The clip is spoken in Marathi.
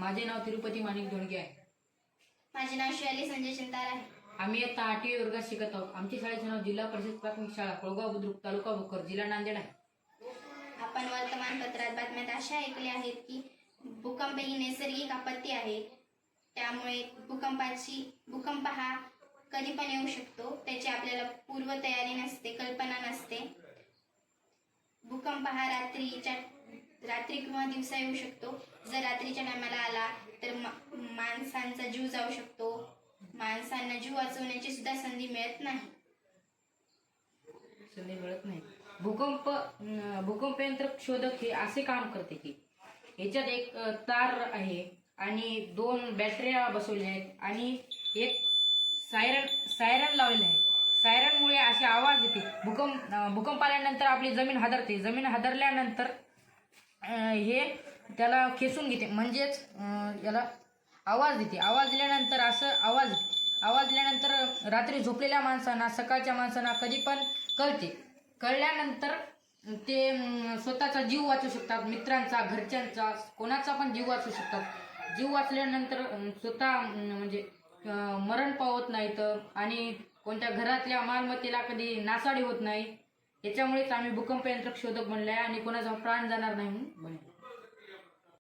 माझे नाव तिरुपती माणिक धोंडगे आहे. माझे नाव शैली संजय चिंतार आहे. आम्ही आता 8वी वर्गात शिकत आहोत. आमच्या शाळेचे नाव जिल्हा परिषद प्राथमिक शाळा कोळगाव बुद्रुक तालुका भोकर जिल्हा नांदेड आहे. आपण वर्तमानपत्रात बातम्यात अशा ऐकल्या आहेत की भूकंप ही नैसर्गिक आपत्ती आहे. त्यामुळे भूकंप हा कधी पण येऊ शकतो. त्याची आपल्याला पूर्वतयारी नसते, कल्पना नसते. भूकंप हा रात्री किंवा दिवसा येऊ शकतो. जर रात्रीच्या टायमाला आला तर माणसांचा जीव जाऊ शकतो. माणसांना जीव वाचवण्याची सुद्धा संधी मिळत नाही. भूकंप यंत्र शोधक हे असे काम करते की याच्यात एक तार आहे आणि 2 बॅटऱ्या बसवल्या आहेत आणि एक सायरन लावलेला आहे. सायरनमुळे असे आवाज येते. भूकंप आल्यानंतर आपली जमीन हादरते. जमीन हादरल्यानंतर हे त्याला खेचून घेते, म्हणजेच याला आवाज देते. आवाज दिल्यानंतर आवाज दिल्यानंतर रात्री झोपलेल्या माणसांना, सकाळच्या माणसांना कधी पण कळल्यानंतर ते स्वतःचा जीव वाचू शकतात. मित्रांचा, घरच्यांचा, कोणाचा पण जीव वाचू शकतात. जीव वाचल्यानंतर स्वतः म्हणजे मरण पावत नाहीत आणि कोणत्या घरातल्या मालमत्तेला कधी नासाडी होत नाही. याच्यामुळेच आम्ही भूकंप यंत्र शोधक बनले आहे आणि कोणाचा प्राण जाणार नाही म्हणून बनले.